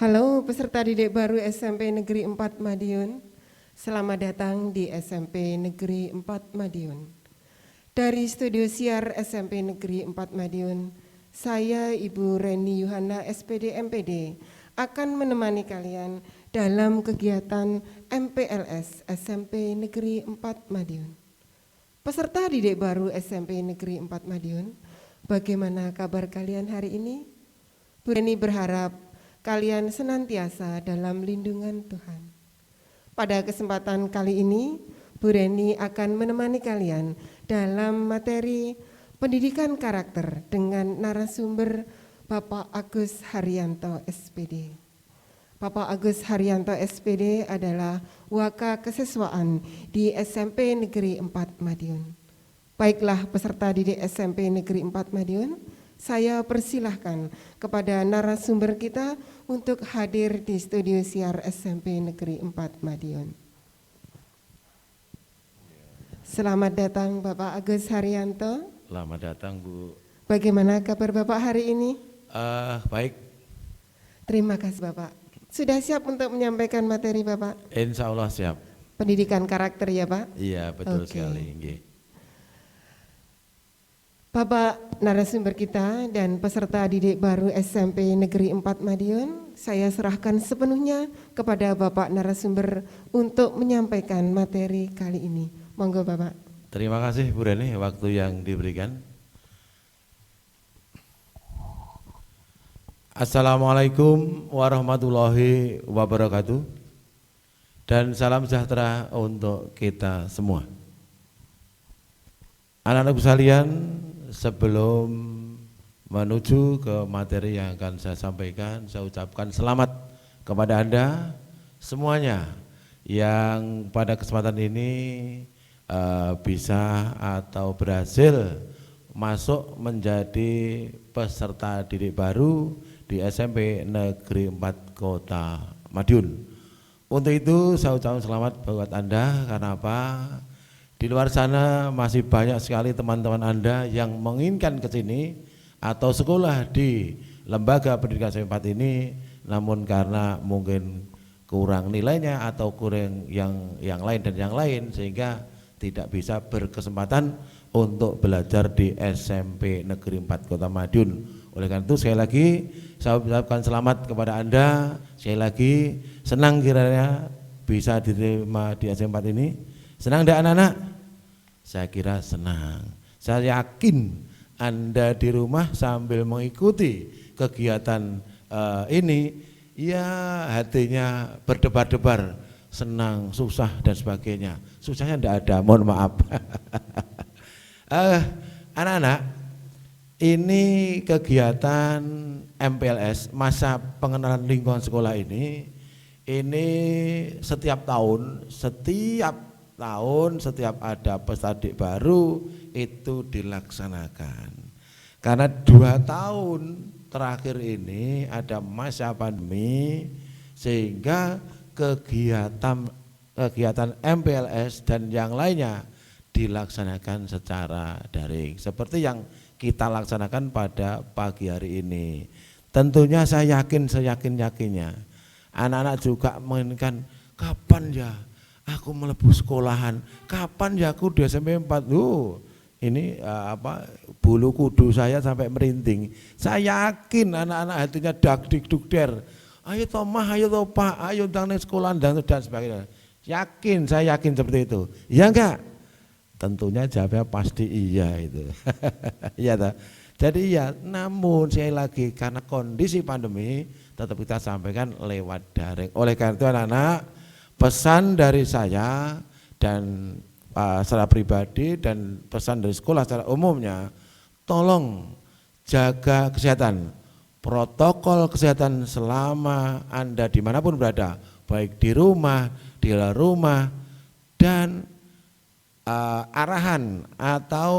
Halo peserta didik baru SMP Negeri 4 Madiun. Selamat datang di SMP Negeri 4 Madiun. Dari studio siar SMP Negeri 4 Madiun, saya Ibu Reni Yuhana SPD MPD akan menemani kalian dalam kegiatan MPLS SMP Negeri 4 Madiun. Peserta didik baru SMP Negeri 4 Madiun, bagaimana kabar kalian hari ini? Bu Reni berharap kalian senantiasa dalam lindungan Tuhan. Pada kesempatan kali ini, Bu Reni akan menemani kalian dalam materi pendidikan karakter dengan narasumber Bapak Agus Haryanto SPD. Bapak Agus Haryanto SPD adalah Waka Kesiswaan di SMP Negeri 4 Madiun. Baiklah peserta didik SMP Negeri 4 Madiun, saya persilahkan kepada narasumber kita untuk hadir di studio siar SMP Negeri 4 Madiun. Selamat datang Bapak Agus Haryanto. Selamat datang Bu. Bagaimana kabar Bapak hari ini? Baik. Terima kasih Bapak. Sudah siap untuk menyampaikan materi Bapak? Insya Allah siap. Pendidikan karakter ya Pak? Iya betul Oke. sekali. Nggih. Bapak narasumber kita dan peserta didik baru SMP Negeri 4 Madiun, saya serahkan sepenuhnya kepada Bapak narasumber untuk menyampaikan materi kali ini. Monggo Bapak. Terima kasih Bu Reni waktu yang diberikan. Assalamualaikum warahmatullahi wabarakatuh. Dan salam sejahtera untuk kita semua. Anak-anak sekalian, sebelum menuju ke materi yang akan saya sampaikan, saya ucapkan selamat kepada Anda semuanya yang pada kesempatan ini bisa atau berhasil masuk menjadi peserta didik baru di SMP Negeri 4 Kota Madiun. Untuk itu saya ucapkan selamat buat Anda, karena apa? Di luar sana masih banyak sekali teman-teman Anda yang menginginkan ke sini atau sekolah di lembaga pendidikan SMP 4 ini, namun karena mungkin kurang nilainya atau kurang yang lain dan yang lain, sehingga tidak bisa berkesempatan untuk belajar di SMP Negeri 4 Kota Madiun. Oleh karena itu sekali lagi saya ucapkan selamat kepada Anda. Sekali lagi senang kiranya bisa diterima di SMP 4 ini. Senang tidak anak-anak? Saya kira senang. Saya yakin Anda di rumah sambil mengikuti kegiatan ini, ya hatinya berdebar-debar, senang, susah dan sebagainya. Susahnya tidak ada, mohon maaf. Anak-anak, ini kegiatan MPLS, masa pengenalan lingkungan sekolah ini setiap tahun setiap ada peserta didik baru itu dilaksanakan. Karena 2 tahun terakhir ini ada masa pandemi, sehingga kegiatan MPLS dan yang lainnya dilaksanakan secara daring seperti yang kita laksanakan pada pagi hari ini. Tentunya saya yakinnya anak-anak juga menginginkan, kapan ya aku melebu sekolahan, kapan ya aku di SMP 4. Ini bulu kudu saya sampai merinding. Saya yakin anak-anak hatinya dak-dik-duk-der. Ayo toh mah, ayo toh pak, ayo dang sekolah dan sebagainya. Saya yakin seperti itu. Iya enggak? Tentunya jawabnya pasti iya itu. Iya toh. Jadi iya, namun sekali lagi karena kondisi pandemi tetap kita sampaikan lewat daring. Oleh karena itu anak-anak, pesan dari saya dan secara pribadi dan pesan dari sekolah secara umumnya, tolong jaga kesehatan, protokol kesehatan selama Anda dimanapun berada, baik di rumah, di luar rumah, dan arahan atau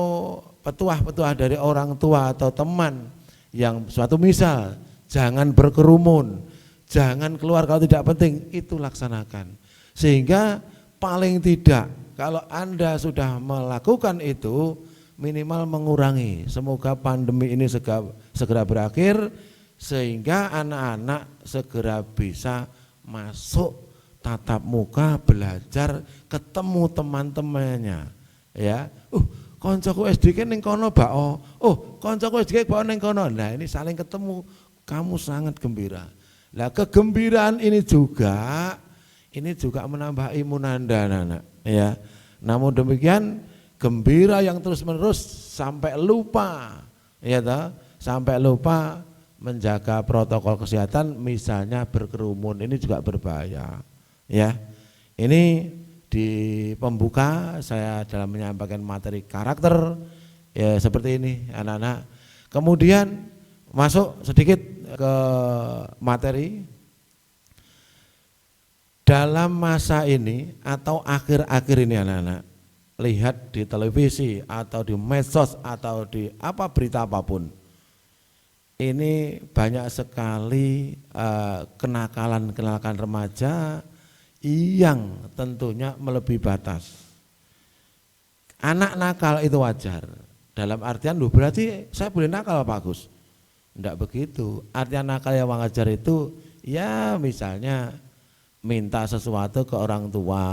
petuah-petuah dari orang tua atau teman yang suatu misal, jangan berkerumun, jangan keluar kalau tidak penting, itu laksanakan. Sehingga paling tidak kalau Anda sudah melakukan itu, minimal mengurangi. Semoga pandemi ini segera berakhir, sehingga anak-anak segera bisa masuk tatap muka, belajar, ketemu teman-temannya, ya. Koncoku SD ki ning kono bako. Koncoku SD ki bako ning kono. Nah, ini saling ketemu, kamu sangat gembira. Nah, kegembiraan ini juga menambah imun Anda, anak-anak, ya. Namun demikian, gembira yang terus-menerus sampai lupa, ya toh, sampai lupa menjaga protokol kesehatan, misalnya berkerumun, ini juga berbahaya, ya. Ini di pembuka saya dalam menyampaikan materi karakter, ya seperti ini anak-anak. Kemudian masuk sedikit ke materi. Dalam masa ini atau akhir-akhir ini anak-anak, lihat di televisi atau di medsos atau di berita apapun, ini banyak sekali kenakalan remaja yang tentunya melebihi batas. Anak nakal itu wajar, dalam artian berarti saya boleh nakal Pak Agus? Enggak begitu. Artian nakal yang wajar itu ya misalnya minta sesuatu ke orang tua,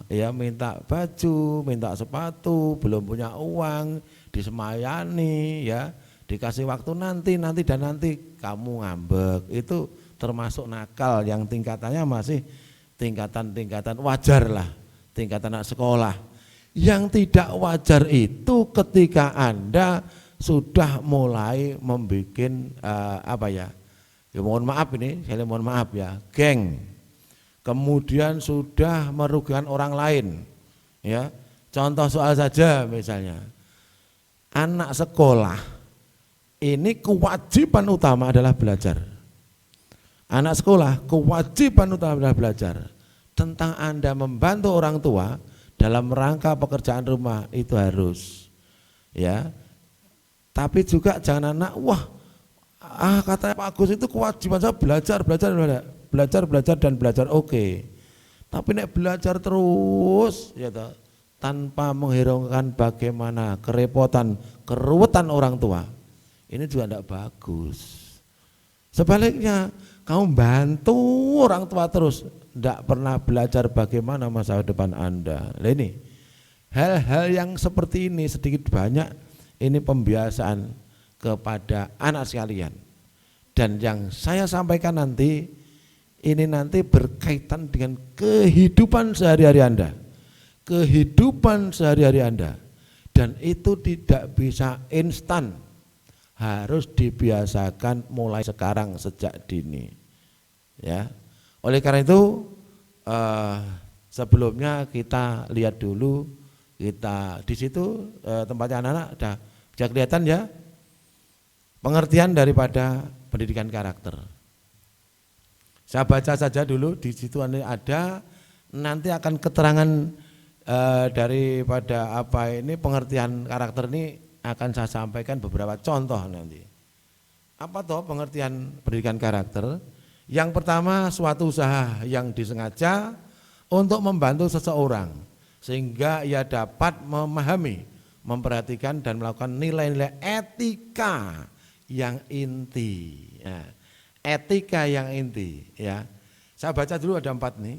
ya minta baju, minta sepatu, belum punya uang, disemayani, ya dikasih waktu nanti dan nanti kamu ngambek, itu termasuk nakal yang tingkatannya masih tingkatan wajar lah, tingkatan anak sekolah. Yang tidak wajar itu ketika Anda sudah mulai membuat mohon maaf ini, saya mohon maaf ya, geng. Kemudian sudah merugikan orang lain, ya. Contoh soal saja misalnya, anak sekolah ini kewajiban utama adalah belajar. Anak sekolah kewajiban utama adalah belajar. Tentang Anda membantu orang tua dalam rangka pekerjaan rumah itu harus, ya. Tapi juga jangan anak, katanya Pak Agus itu kewajiban saya belajar dan belajar, oke. Tapi nek belajar terus ya toh, tanpa menghiraukan bagaimana keruwetan orang tua, ini juga tidak bagus. Sebaliknya, kamu bantu orang tua terus, tidak pernah belajar bagaimana masa depan Anda. Nah, ini hal-hal yang seperti ini sedikit banyak ini pembiasaan kepada anak sekalian. Dan yang saya sampaikan nanti ini nanti berkaitan dengan kehidupan sehari-hari Anda. Kehidupan sehari-hari Anda. Dan itu tidak bisa instan. Harus dibiasakan mulai sekarang sejak dini. Ya. Oleh karena itu sebelumnya kita lihat dulu, kita di situ tempatnya anak-anak sudah bisa kelihatan ya pengertian daripada pendidikan karakter. Saya baca saja dulu, di situ ada nanti akan keterangan daripada pengertian karakter ini akan saya sampaikan beberapa contoh nanti. Apa toh pengertian pendidikan karakter? Yang pertama, suatu usaha yang disengaja untuk membantu seseorang sehingga ia dapat memahami, memperhatikan dan melakukan nilai-nilai etika yang inti. Ya. Etika yang inti, ya. Saya baca dulu ada 4 nih.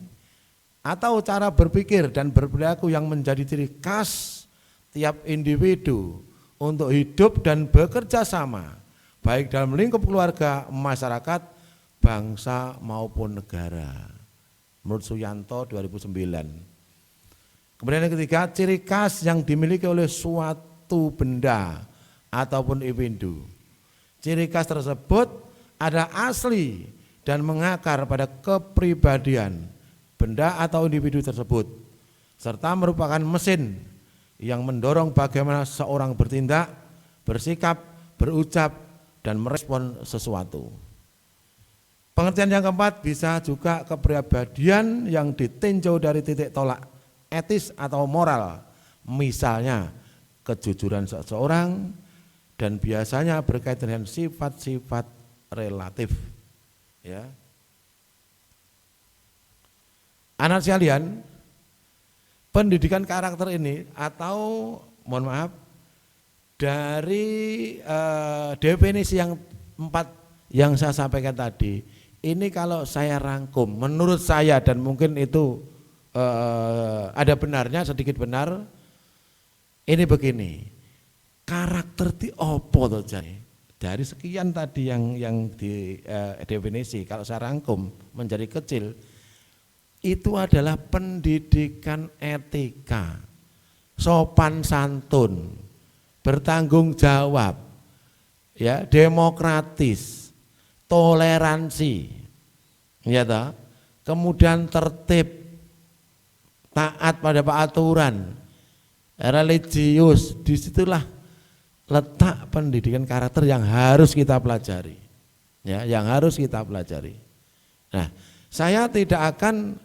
Atau cara berpikir dan berperilaku yang menjadi ciri khas tiap individu untuk hidup dan bekerja sama, baik dalam lingkup keluarga, masyarakat, bangsa maupun negara. Menurut Suyanto 2009. Kemudian yang ketiga, ciri khas yang dimiliki oleh suatu benda ataupun individu. Ciri khas tersebut ada asli dan mengakar pada kepribadian benda atau individu tersebut, serta merupakan mesin yang mendorong bagaimana seorang bertindak, bersikap, berucap, dan merespon sesuatu. Pengertian yang keempat bisa juga kepribadian yang ditinjau dari titik tolak etis atau moral, misalnya kejujuran seseorang, dan biasanya berkaitan dengan sifat-sifat relatif, ya. Anak sekalian, pendidikan karakter ini atau mohon maaf dari definisi yang yang saya sampaikan tadi, ini kalau saya rangkum, menurut saya dan mungkin itu ada benarnya, sedikit benar, ini begini, karakter di opo toh jane? Dari sekian tadi yang di definisi, kalau saya rangkum menjadi kecil, itu adalah pendidikan etika, sopan santun, bertanggung jawab, ya, demokratis, toleransi, ya toh, kemudian tertib, taat pada aturan, religius. Disitulah letak pendidikan karakter yang harus kita pelajari, ya, yang harus kita pelajari. Nah, saya tidak akan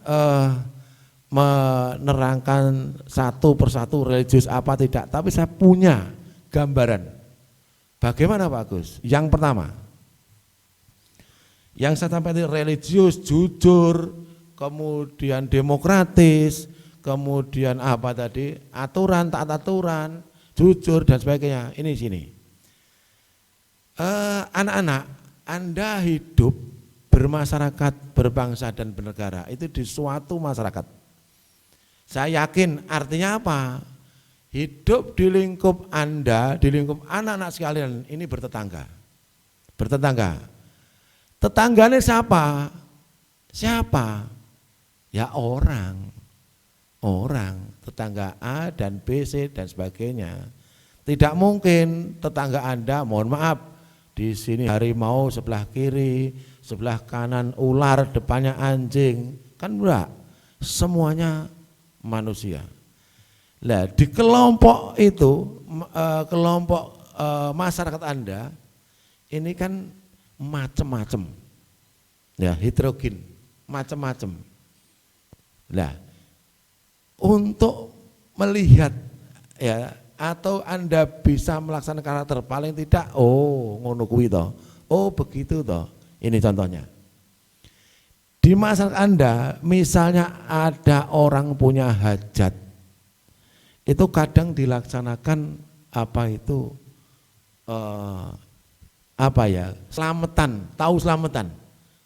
menerangkan satu persatu religius apa tidak, tapi saya punya gambaran. Bagaimana Pak Agus? Yang pertama, yang saya sampaikan religius, jujur, kemudian demokratis, kemudian apa tadi, aturan, taat aturan, jujur dan sebagainya. Ini sini. Anak-anak, Anda hidup bermasyarakat, berbangsa dan bernegara itu di suatu masyarakat. Saya yakin artinya apa? Hidup di lingkup Anda, di lingkup anak-anak sekalian ini bertetangga. Bertetangga. Tetangganya siapa? Siapa? Ya orang. Orang, tetangga A dan B, C dan sebagainya. Tidak mungkin tetangga Anda, mohon maaf, di sini harimau sebelah kiri, sebelah kanan ular, depannya anjing, kan enggak, semuanya manusia. Nah, di kelompok itu, kelompok masyarakat Anda, ini kan macam-macam, ya, heterogen, macam-macam. Nah, untuk melihat, ya, atau Anda bisa melaksanakan karakter paling tidak, oh ngono kuwi toh, oh begitu toh. Ini contohnya. Di masyarakat Anda, misalnya ada orang punya hajat, itu kadang dilaksanakan apa itu, apa ya, selamatan, tahu selamatan.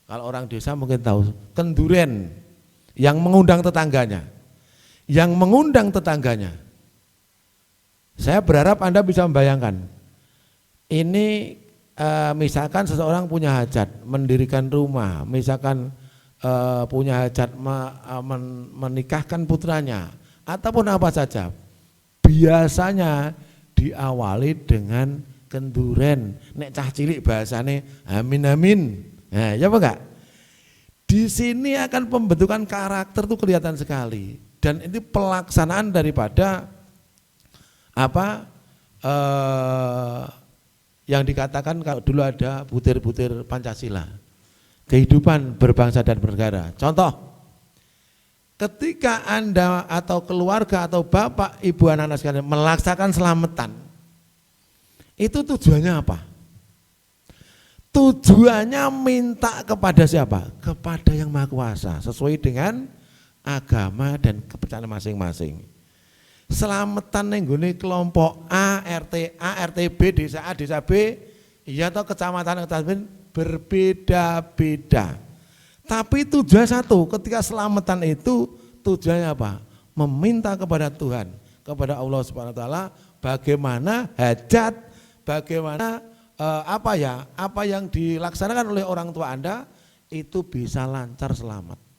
Kalau orang desa mungkin tahu, kenduren yang mengundang tetangganya. Yang mengundang tetangganya. Saya berharap Anda bisa membayangkan. Ini misalkan seseorang punya hajat, mendirikan rumah, misalkan punya hajat menikahkan putranya, ataupun apa saja. Biasanya diawali dengan kenduren. Nek cah cilik bahasane amin amin. Nah, ya apa enggak? Di sini akan pembentukan karakter tuh kelihatan sekali. Dan ini pelaksanaan daripada apa yang dikatakan kalau dulu ada butir-butir Pancasila, kehidupan berbangsa dan bernegara. Contoh, ketika Anda atau keluarga atau bapak, ibu, anak-anak sekalian melaksanakan selamatan, itu tujuannya apa? Tujuannya minta kepada siapa? Kepada Yang Maha Kuasa, sesuai dengan agama dan kepercayaan masing-masing. Selamatan nenggone kelompok A, RT A, RT B, desa A, desa B, iya atau kecamatan berbeda-beda. Tapi tujuan satu, ketika selamatan itu tujuannya apa? Meminta kepada Tuhan, kepada Allah Subhanahu wa taala, bagaimana hajat, bagaimana apa yang dilaksanakan oleh orang tua Anda itu bisa lancar, selamat.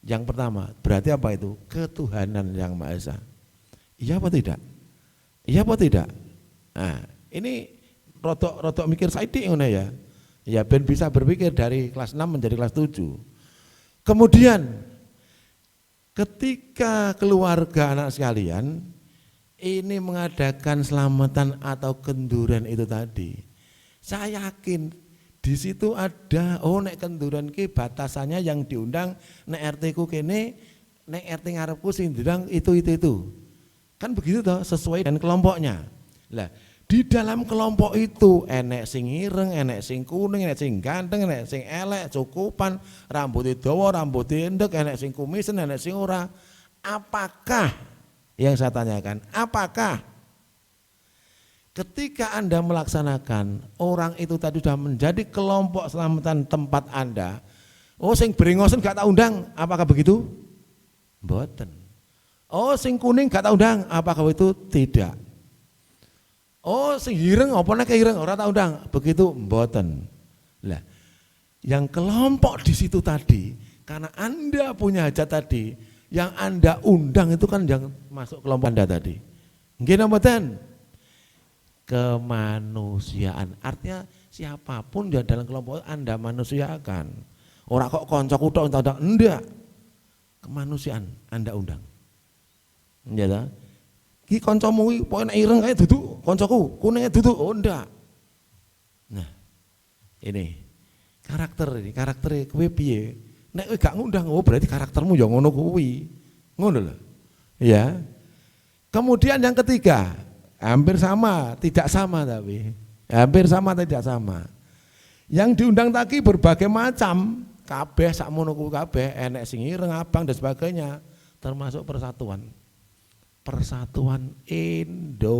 Yang pertama, berarti apa itu? Ketuhanan Yang Maha Esa. Iya apa tidak? Iya apa tidak? Nah, ini rodok mikir saidik ngono ya. Ya ben bisa berpikir dari kelas 6 menjadi kelas 7. Kemudian ketika keluarga anak sekalian ini mengadakan selamatan atau kenduran itu tadi, saya yakin di situ ada, oh nek kenduran ki batasannya yang diundang, nek RT ku kene, nek RT ngarepku sing diundang itu. Kan begitu toh, sesuai dengan kelompoknya. Lah, di dalam kelompok itu enek sing ireng, enek sing kuning, enek sing ganteng, enek sing elek, cukupan, rambutnya dawa, rambutnya endek, enek sing kumisen, enek sing ora. Apakah yang saya tanyakan, apakah Ketika Anda melaksanakan, orang itu tadi sudah menjadi kelompok selamatan tempat Anda. Oh, sing beringosen gak tak undang, apakah begitu? Mboten. Oh, sing kuning gak tak undang, apakah itu? Tidak. Oh, sing ireng apa nek ireng ora tak undang, begitu? Mboten. Lah, yang kelompok di situ tadi, karena Anda punya hajat tadi, yang Anda undang itu kan yang masuk kelompok Anda tadi. Nggih napa mboten? Kemanusiaan. Artinya siapapun di dalam kelompok Anda manusiakan. Ora kok koncoku tok enggak. Kemanusiaan Anda undang. Ya ta? Ki kancamu iki pokoke nek ireng kae duduk, koncoku kuningnya duduk. Oh enggak. Nah, ini karakter kowe piye? Nek kowe gak ngundang, oh berarti karaktermu ya ngono kuwi. Ngono lho. Ya. Kemudian yang ketiga, hampir sama, tidak sama tapi. Hampir sama tidak sama. Yang diundang tadi berbagai macam, kabeh sakmono kuwi kabeh, enek sing ireng, abang dan sebagainya, termasuk persatuan. Persatuan Indonesia.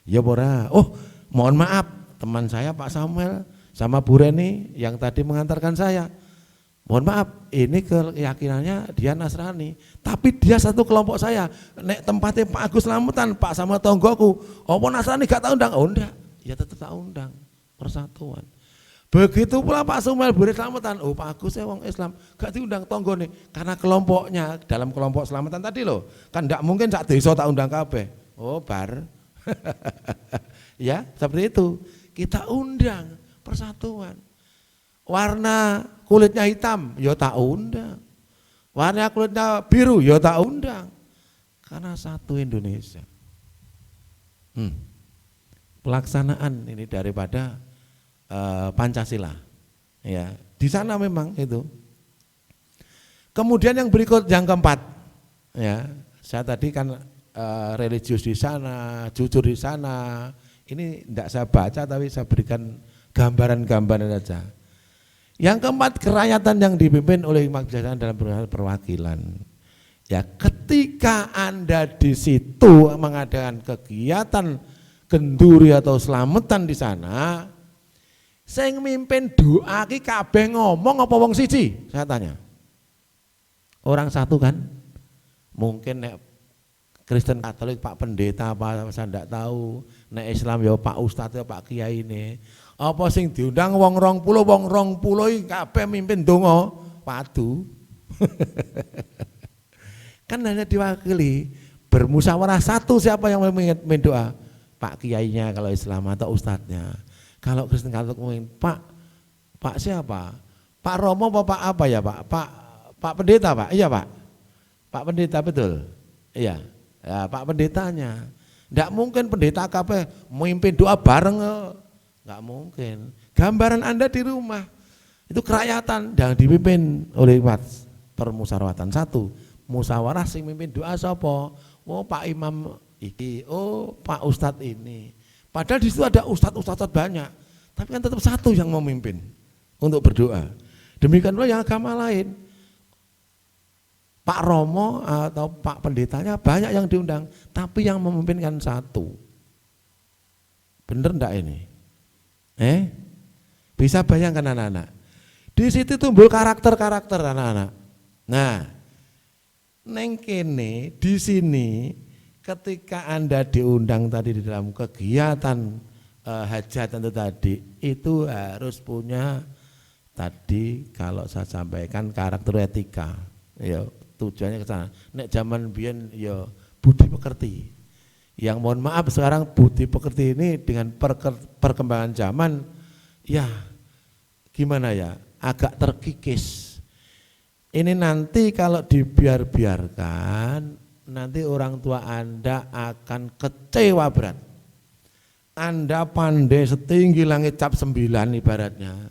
Ya ora. Oh, mohon maaf, teman saya Pak Samuel sama Bu Reni yang tadi mengantarkan saya. Mohon maaf, ini keyakinannya dia Nasrani, tapi dia satu kelompok saya. Nek tempatnya Pak Agus Slametan, Pak sama tonggoku, apa Nasrani gak tak undang? Oh enggak, ya tetap tak undang. Persatuan. Begitu pula Pak Samuel Bu Reni Slametan, oh Pak Agus wong Islam, gak diundang tonggone karena kelompoknya dalam kelompok Slametan tadi loh. Kan enggak mungkin sak desa tak undang kabeh. Oh bar. Ya, seperti itu. Kita undang persatuan. Warna kulitnya hitam, ya tak undang. Warna kulitnya biru, ya tak undang. Karena satu Indonesia. Pelaksanaan ini daripada Pancasila. Ya, di sana memang itu. Kemudian yang berikut yang keempat, ya, saya tadi kan religius di sana, jujur di sana. Ini tidak saya baca tapi saya berikan gambaran-gambaran saja. Yang keempat, kerakyatan yang dipimpin oleh majelis dalam perwakilan. Ya, ketika Anda di situ mengadakan kegiatan genduri atau selamatan di sana, sing mimpin doa ki kabeh ngomong apa wong siji? Saya tanya. Orang satu kan? Mungkin nek Kristen Katolik Pak Pendeta apa saya ndak tahu, nek Islam ya Pak Ustadz ya Pak Kiai ini. Apa sing diundang wong 20 iki kabeh mimpin donga padu. Kan hanya diwakili, bermusyawarah satu siapa yang memimpin doa? Pak Kiainya kalau Islam atau ustadznya. Kalau Kristen Katolik memimpin Pak siapa? Pak Romo Pak apa ya Pak? Pak Pendeta Pak? Iya Pak. Pak Pendeta betul. Iya. Ya, Pak Pendetanya. Enggak mungkin pendeta kabeh memimpin doa bareng. Enggak mungkin. Gambaran Anda di rumah itu kerakyatan yang dipimpin oleh permusyawaratan. Satu, musyawarah sing mimpin doa sapa? Oh Pak Imam iki, oh Pak Ustadz ini. Padahal di situ ada ustadz banyak, tapi kan tetap satu yang memimpin untuk berdoa. Demikian pula yang agama lain. Pak Romo atau Pak Pendetanya banyak yang diundang, tapi yang memimpinkan satu. Bener enggak ini? Bisa bayangkan anak-anak. Di situ tumbuh karakter-karakter anak-anak. Nah, neng kene di sini ketika Anda diundang tadi di dalam kegiatan hajatan itu harus punya tadi kalau saya sampaikan karakter etika. Ya, tujuannya ke sana. Nek zaman biyen ya budi pekerti. Yang mohon maaf sekarang budi pekerti ini dengan perkembangan zaman ya gimana ya, agak terkikis. Ini nanti kalau dibiarkan nanti orang tua Anda akan kecewa berat. Anda pandai setinggi langit cap 9 ibaratnya,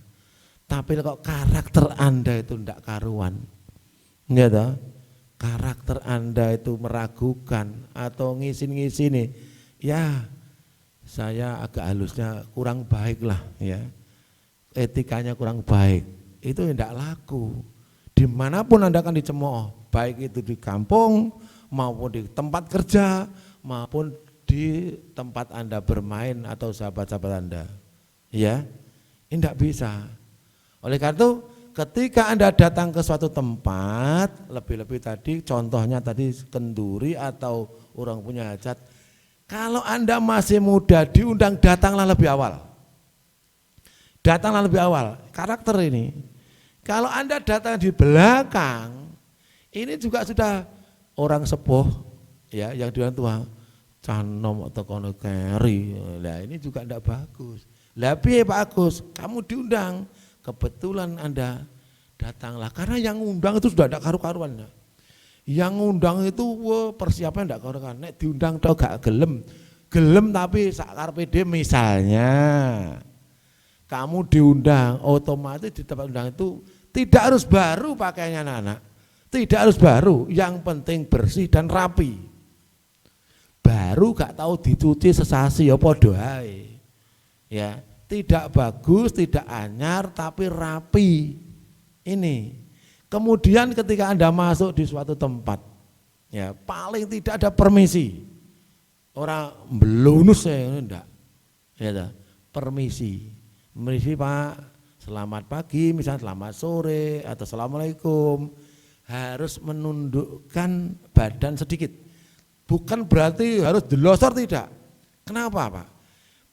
tapi kok karakter Anda itu tidak karuan, enggak tahu? Karakter Anda itu meragukan atau ngisin-ngisini, ya saya agak halusnya kurang baik lah ya, etikanya kurang baik, itu tidak laku. Dimanapun Anda akan dicemooh, baik itu di kampung maupun di tempat kerja maupun di tempat Anda bermain atau sahabat-sahabat Anda. Ya, ini tidak bisa. Oleh karena itu ketika Anda datang ke suatu tempat, lebih-lebih tadi contohnya tadi kenduri atau orang punya hajat, kalau Anda masih muda diundang datanglah lebih awal. Datanglah lebih awal, karakter ini. Kalau Anda datang di belakang, ini juga sudah orang sepuh ya yang di tua, canom atau kono keri. Lah ini juga tidak bagus. Lah piye Pak Agus, kamu diundang, kebetulan Anda datanglah karena yang undang itu sudah ada karu-karuan. Yang undang itu persiapan tidak karu-karuan. Nek diundang tau gak gelem. Gelem tapi sakarepe dhewe misalnya kamu diundang, otomatis di tempat undang itu tidak harus baru pakaiannya anak-anak. Tidak harus baru, yang penting bersih dan rapi. Baru gak tahu dicuci sesasi ya padha ae. Ya, tidak bagus, tidak anyar tapi rapi. Ini. Kemudian ketika Anda masuk di suatu tempat, ya paling tidak ada permisi. Orang belunus saya enggak. Ya, permisi. Permisi Pak, selamat pagi, misalnya selamat sore atau assalamualaikum. Harus menundukkan badan sedikit. Bukan berarti harus delosor, tidak. Kenapa Pak?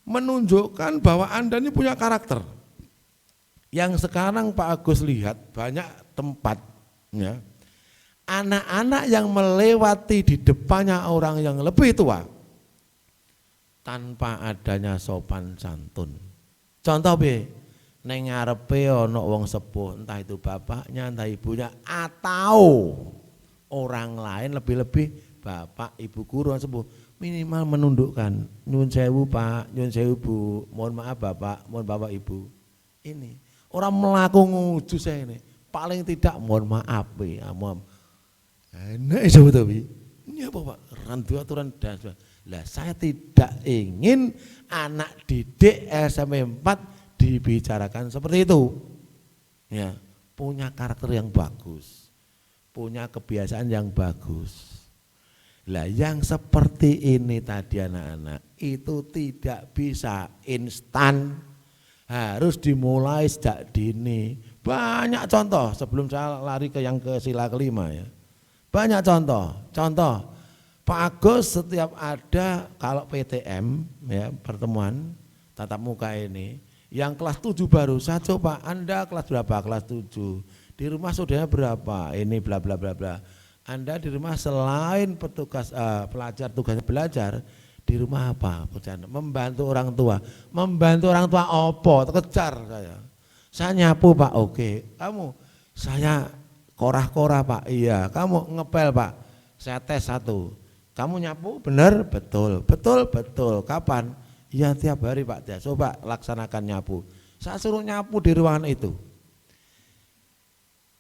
Menunjukkan bahwa Anda ini punya karakter. Yang sekarang Pak Agus lihat banyak tempat ya, anak-anak yang melewati di depannya orang yang lebih tua tanpa adanya sopan santun. Contoh be, neng ngarepe ana wong sepuh, entah itu bapaknya, entah ibunya atau orang lain, lebih-lebih bapak, ibu guru yang sepuh, minimal menundukkan, nyuwun sewu Pak, nyuwun sewu Bu, mohon maaf Bapak, mohon Bapak Ibu. Ini orang melaku nguju saya ini, paling tidak mohon maaf ya, mohon. Enak sebetulnya bi, ini apa Pak? Randu aturan dan lah saya tidak ingin anak didik SMP 4 dibicarakan seperti itu. Ya, punya karakter yang bagus, punya kebiasaan yang bagus. Lah yang seperti ini tadi anak-anak itu tidak bisa instan, harus dimulai sejak dini. Banyak contoh sebelum saya lari ke yang ke sila kelima ya. Banyak contoh Pak Agus setiap ada kalau PTM ya, pertemuan tatap muka ini, yang kelas 7 baru, saya coba Anda kelas berapa? Kelas 7. Di rumah saudaranya berapa? Ini bla bla bla bla. Anda di rumah selain petugas pelajar, tugasnya belajar, di rumah apa? Membantu orang tua. Membantu orang tua opo? Kejar saya. Saya nyapu Pak, oke. Kamu? Saya korah-korah Pak, iya. Kamu ngepel Pak, saya tes 1. Kamu nyapu benar? Betul. Kapan? Ya tiap hari Pak. Ya, coba laksanakan nyapu. Saya suruh nyapu di ruangan itu.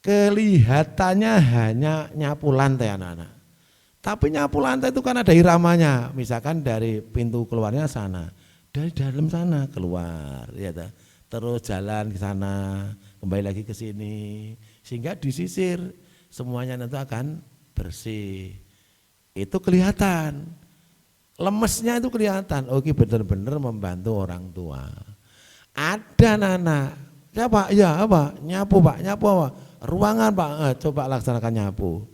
Kelihatannya hanya nyapu lantai anak-anak. Tapi nyapu lantai itu kan ada iramanya. Misalkan dari pintu keluarnya sana, dari dalam sana keluar, ya terus jalan ke sana, kembali lagi ke sini, sehingga disisir semuanya nanti akan bersih. Itu kelihatan, lemesnya itu kelihatan. Oke, benar-benar membantu orang tua. Ada anak, siapa? Ya apa? Nyapu Pak, nyapu apa? Ruangan Pak, coba laksanakan nyapu.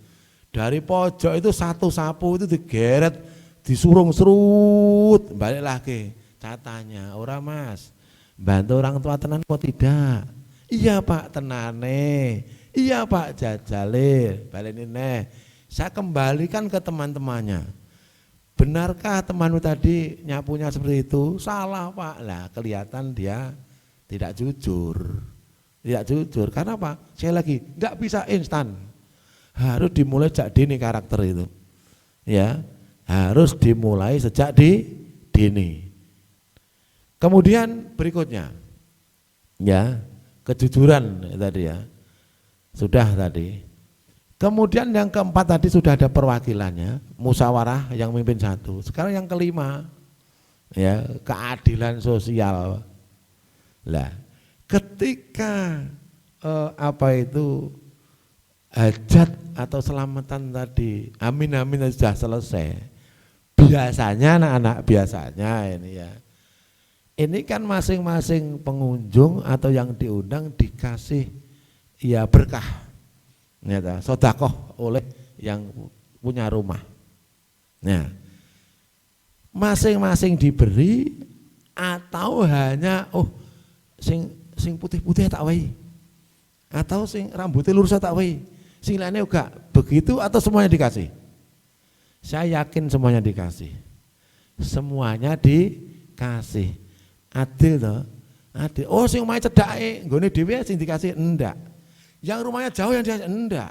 Dari pojok itu satu sapu itu digeret, disurung serut, balik lagi. Catanya, ora Mas, bantu orang tua tenan kok tidak? Iya Pak, tenane. Iya Pak, jajale, balik ini. Saya kembalikan ke teman-temannya. Benarkah temanmu tadi nyapunya seperti itu? Salah Pak. Lah kelihatan dia tidak jujur. Tidak jujur, karena apa? Saya lagi enggak bisa instan. Harus dimulai sejak dini karakter itu. Ya, harus dimulai sejak dini. Kemudian berikutnya, ya, kejujuran tadi ya. Sudah tadi. Kemudian yang keempat tadi sudah ada perwakilannya, musyawarah yang memimpin 1. Sekarang yang kelima, ya, keadilan sosial. Lah, ketika hajat atau selamatan tadi, amin sudah selesai, biasanya anak-anak biasanya ini ya. Ini kan masing-masing pengunjung atau yang diundang dikasih ya berkah, ya, sodakoh oleh yang punya rumah. Nah, masing-masing diberi atau hanya sing putih-putih tak wae, atau sing rambutnya lurus tak wae, sing lainnya enggak begitu atau semuanya dikasih? Saya yakin semuanya dikasih, semuanya dikasih. Adil toh, adil. Oh sing omahe cedake nggone dhewe sing dikasih enggak. Yang rumahnya jauh yang dikasih enggak.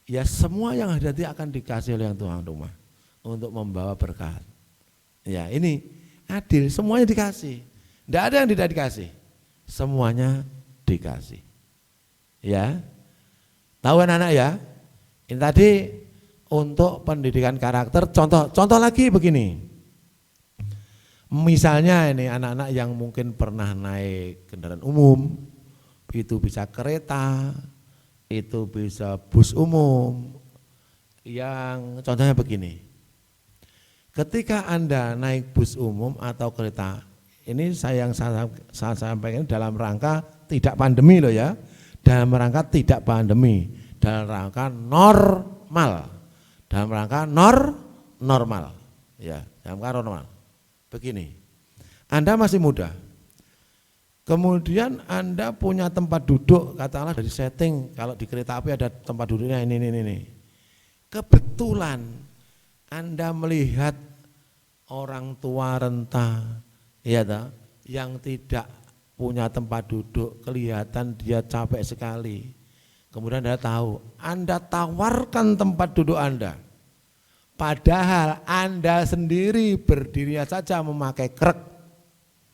Ya semua yang hati akan dikasih oleh yang tuan rumah untuk membawa berkat. Ya ini adil, semuanya dikasih. Enggak ada yang tidak dikasih. Semuanya dikasih. Ya. Tahu anak-anak ya? Ini tadi untuk pendidikan karakter, contoh lagi begini. Misalnya ini anak-anak yang mungkin pernah naik kendaraan umum, itu bisa kereta, itu bisa bus umum, yang contohnya begini. Ketika Anda naik bus umum atau kereta, ini saya sampaikan dalam rangka tidak pandemi loh ya, dalam rangka tidak pandemi, dalam rangka normal, dalam rangka normal, ya, dalam rangka normal. Begini, Anda masih muda, kemudian Anda punya tempat duduk, katakanlah dari setting, kalau di kereta api ada tempat duduknya ini. Kebetulan Anda melihat orang tua renta, ya toh, yang tidak punya tempat duduk, kelihatan dia capek sekali. Kemudian Anda tahu, Anda tawarkan tempat duduk Anda. Padahal Anda sendiri berdirinya saja memakai krek.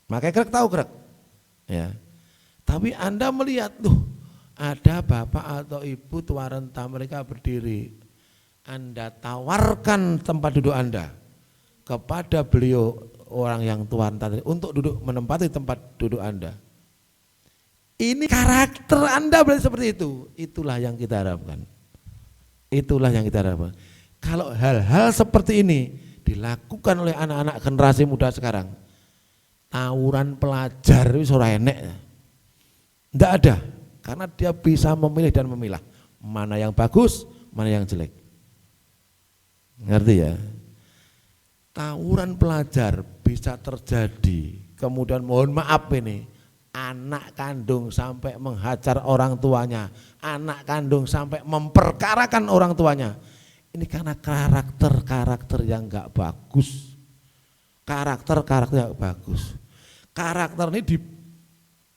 Memakai krek, tahu krek? Ya. Tapi Anda melihat tuh ada bapak atau ibu tua renta mereka berdiri. Anda tawarkan tempat duduk Anda kepada beliau orang yang tua renta untuk duduk menempati tempat duduk Anda. Ini karakter Anda berarti seperti itu. Itulah yang kita harapkan. Itulah yang kita harapkan. Kalau hal-hal seperti ini dilakukan oleh anak-anak generasi muda sekarang, tawuran pelajar itu ora enek. Enggak ada, karena dia bisa memilih dan memilah mana yang bagus, mana yang jelek. Ngerti ya? Tawuran pelajar bisa terjadi, kemudian mohon maaf ini, anak kandung sampai menghajar orang tuanya, anak kandung sampai memperkarakan orang tuanya. Ini karena karakter yang enggak bagus. Karakter yang bagus. Karakter ini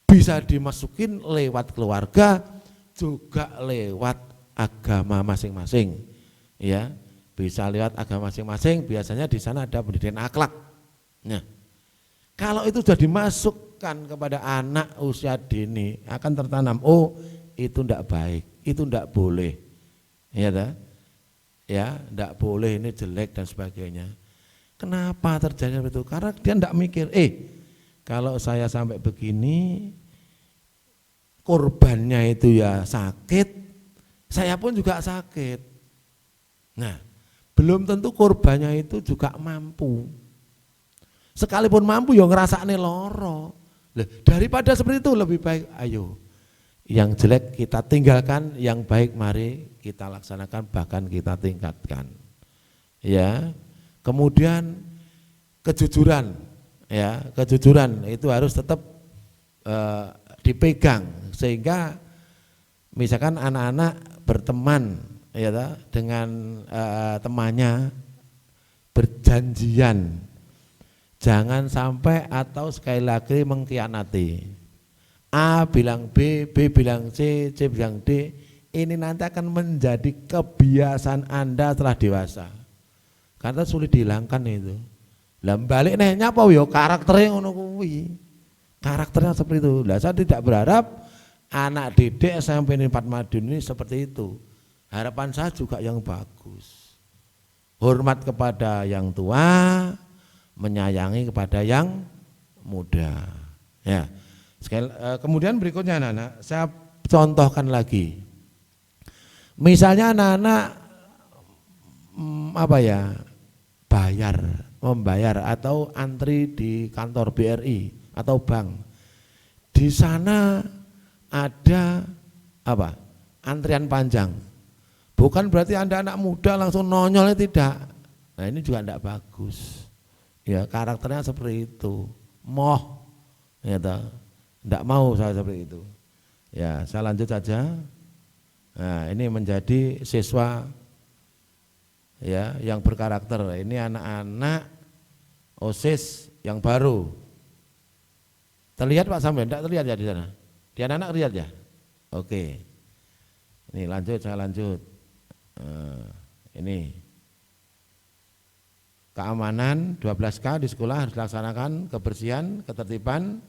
bisa dimasukin lewat keluarga, juga lewat agama masing-masing. Ya, bisa lewat agama masing-masing, biasanya di sana ada pendidikan akhlak. Nah, kalau itu sudah dimasukkan kepada anak usia dini, akan tertanam, oh itu enggak baik, itu enggak boleh. Ya dah? Ya, enggak boleh, ini jelek dan sebagainya. Kenapa terjadi seperti itu? Karena dia enggak mikir, kalau saya sampai begini, korbannya itu ya sakit, saya pun juga sakit. Nah, belum tentu korbannya itu juga mampu. Sekalipun mampu ya ngerasane loro. Daripada seperti itu lebih baik ayo yang jelek kita tinggalkan, yang baik mari kita laksanakan, bahkan kita tingkatkan. Ya. Kemudian kejujuran, ya, kejujuran itu harus tetap dipegang, sehingga misalkan anak-anak berteman ya dengan temannya, berjanjian jangan sampai atau sekali lagi mengkhianati. A bilang B, B bilang C, C bilang D, ini nanti akan menjadi kebiasaan Anda setelah dewasa. Karena sulit dihilangkan itu. Lah balik nih nyapa yo karakternya ngono kuwi. Karakternya seperti itu. Lah saya tidak berharap anak didik SMP 4 Madiun ini seperti itu. Harapan saya juga yang bagus. Hormat kepada yang tua, menyayangi kepada yang muda. Ya. Kemudian berikutnya anak-anak, saya contohkan lagi. Misalnya anak-anak membayar atau antri di kantor BRI atau bank. Di sana ada apa? Antrian panjang. Bukan berarti Anda anak muda langsung nonyol, tidak. Nah, ini juga tidak bagus. Ya, karakternya seperti itu. Ya, tidak mau saya seperti itu. Ya, saya lanjut saja. Nah, ini menjadi siswa ya yang berkarakter. Ini anak-anak OSIS yang baru. Terlihat Pak Samuel? Tidak terlihat ya di sana? Di anak-anak terlihat ya? Oke. Ini lanjut, saya lanjut. Ini keamanan 12K di sekolah harus dilaksanakan, kebersihan, ketertiban,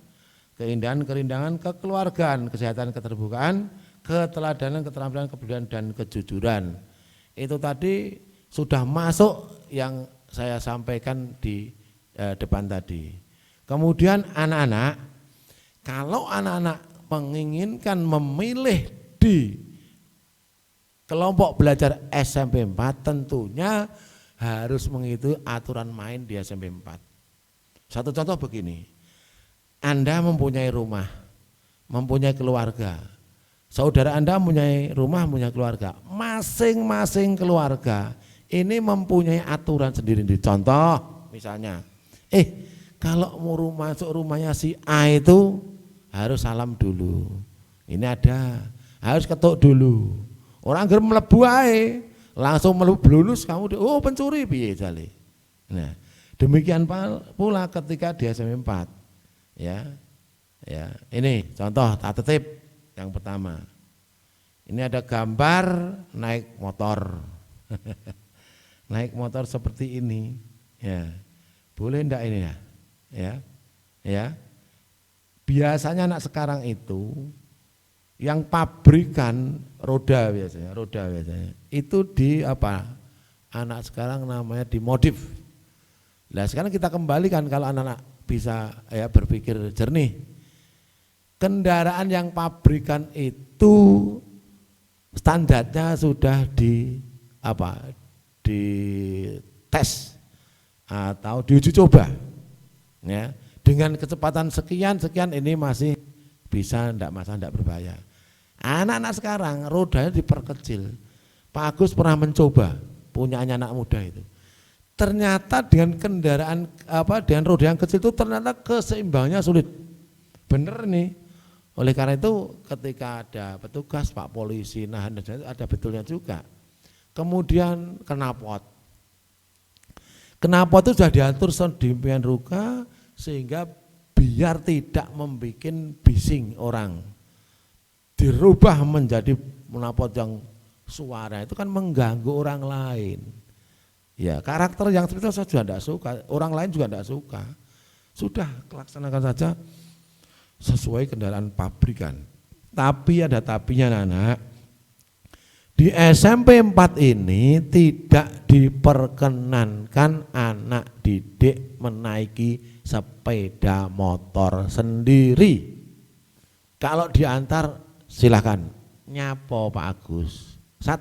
keindahan, kerindangan, kekeluargaan, kesehatan, keterbukaan, keteladanan, keterampilan, kepedulian, dan kejujuran. Itu tadi sudah masuk yang saya sampaikan di depan tadi. Kemudian anak-anak, kalau anak-anak menginginkan memilih di kelompok belajar SMP 4, tentunya harus mengikuti aturan main di SMP 4. Satu contoh begini, Anda mempunyai rumah, mempunyai keluarga, saudara Anda mempunyai rumah, mempunyai keluarga, masing-masing keluarga ini mempunyai aturan sendiri. Contoh misalnya, kalau mau masuk rumahnya si A itu harus salam dulu, ini ada, harus ketuk dulu. Orang ger mlebu ae, langsung melulus kamu, oh pencuri piye jale. Nah, demikian pula ketika di SMP 4. Ya. Ya, ini contoh tata tertib yang pertama. Ini ada gambar naik motor. Naik motor seperti ini. Ya. Boleh enggak ini ya? Ya. Ya. Biasanya anak sekarang itu yang pabrikan roda biasanya itu di apa, anak sekarang namanya dimodif. Nah sekarang kita kembalikan, kalau anak-anak bisa ya berpikir jernih, kendaraan yang pabrikan itu standarnya sudah di apa, di tes atau diuji coba ya, dengan kecepatan sekian ini masih bisa, enggak masalah, enggak berbahaya. Anak-anak sekarang rodanya diperkecil. Pak Agus pernah mencoba, punyanya anak muda itu. Ternyata dengan kendaraan dengan roda yang kecil itu ternyata keseimbangannya sulit. Bener nih. Oleh karena itu ketika ada petugas, Pak polisi, nahan, ada betulnya juga. Kemudian knalpot. Knalpot itu sudah diatur sedemikian rupa sehingga biar tidak membuat bising orang, dirubah menjadi knalpot yang suara itu kan mengganggu orang lain. Ya karakter yang seperti itu saya juga tidak suka, orang lain juga tidak suka. Sudah laksanakan saja sesuai kendaraan pabrikan. Tapi ada tapinya anak. Di SMP 4 ini tidak diperkenankan anak didik menaiki sepeda motor sendiri. Kalau diantar silakan. Nyapo Pak Agus. 1.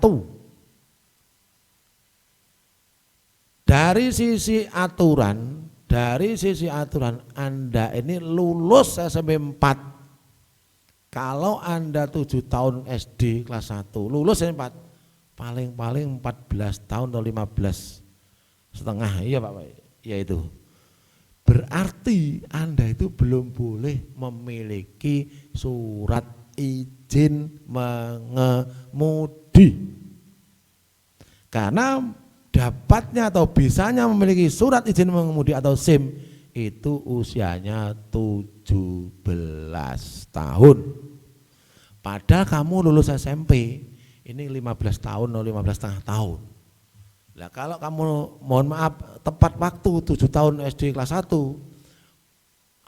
Dari sisi aturan Anda ini lulus SMP 4. Kalau Anda 7 tahun SD kelas 1, lulus SMP 4, paling-paling 14 tahun atau 15 setengah, iya Pak, ya itu. Berarti Anda itu belum boleh memiliki surat izin mengemudi. Karena dapatnya atau bisanya memiliki surat izin mengemudi atau SIM itu usianya 17 tahun. Padahal kamu lulus SMP ini 15 tahun atau 15 setengah tahun. Nah kalau kamu mohon maaf tepat waktu 7 tahun SD kelas 1,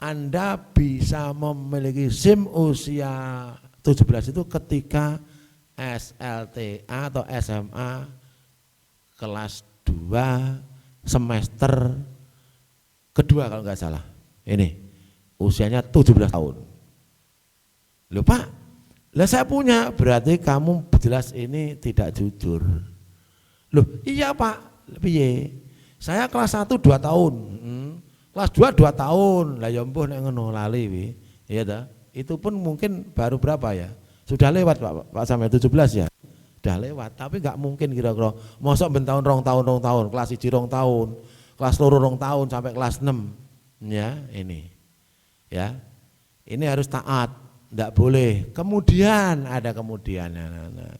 Anda bisa memiliki SIM usia 17 itu ketika SLTA atau SMA kelas 2 semester kedua kalau nggak salah. Ini usianya 17 tahun. Loh Pak, lah saya punya, berarti kamu jelas ini tidak jujur. Loh iya Pak, piye? Saya kelas 1 2 tahun. Kelas 2 2 tahun. Lah ya mbuh nek ngono lali wi. Iya ta? Itu pun mungkin baru berapa ya? Sudah lewat Pak sampai 17 ya. Sudah lewat, tapi enggak mungkin kira-kira mosok ben tahun 2 tahun, kelas 1 2 tahun, kelas 2 2 tahun sampai kelas 6. Ya, ini. Ya. Ini harus taat, enggak boleh. Kemudian ada kemudian. Nah.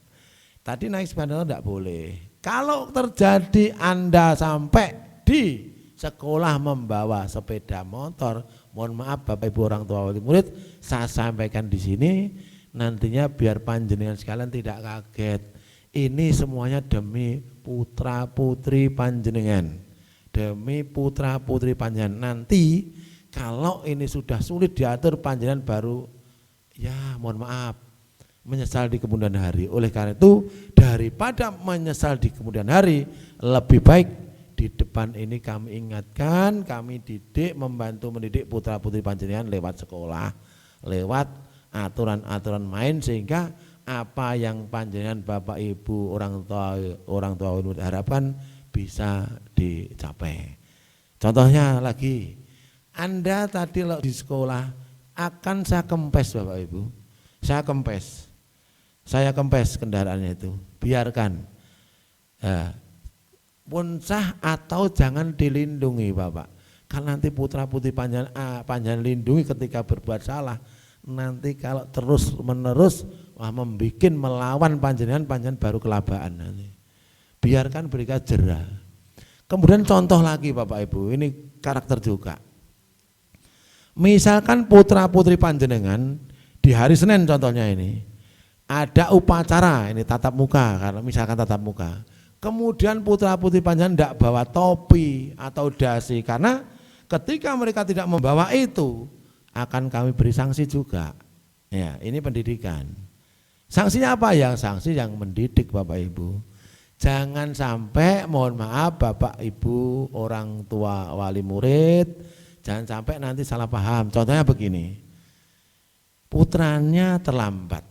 Tadi naik sepeda enggak boleh. Kalau terjadi Anda sampai di sekolah membawa sepeda motor, mohon maaf Bapak Ibu orang tua wali murid, saya sampaikan di sini nantinya biar panjenengan sekalian tidak kaget. Ini semuanya demi putra putri panjenengan. Demi putra putri panjenengan. Nanti kalau ini sudah sulit diatur panjenengan baru ya mohon maaf menyesal di kemudian hari. Oleh karena itu daripada menyesal di kemudian hari, lebih baik di depan ini kami ingatkan, kami didik, membantu mendidik putra putri panjenengan lewat sekolah, lewat aturan-aturan main, sehingga apa yang panjenengan Bapak Ibu orang tua harapkan bisa dicapai. Contohnya lagi, Anda tadi di sekolah akan saya kempes Bapak Ibu, saya kempes kendaraannya itu, biarkan. Pun sah atau jangan dilindungi Bapak. Kan nanti putra putri panjenengan lindungi ketika berbuat salah. Nanti kalau terus menerus membikin melawan panjenengan baru kelabaan nanti. Biarkan berikan jera. Kemudian contoh lagi Bapak Ibu, ini karakter juga. Misalkan putra putri panjenengan di hari Senin contohnya ini ada upacara ini tatap muka, karena misalkan tatap muka. Kemudian putra putri panjenengan tidak bawa topi atau dasi, karena ketika mereka tidak membawa itu akan kami beri sanksi juga. Ya, ini pendidikan. Sanksinya apa ya? Sanksi yang mendidik Bapak Ibu. Jangan sampai, mohon maaf Bapak Ibu orang tua wali murid, jangan sampai nanti salah paham. Contohnya begini, putranya terlambat,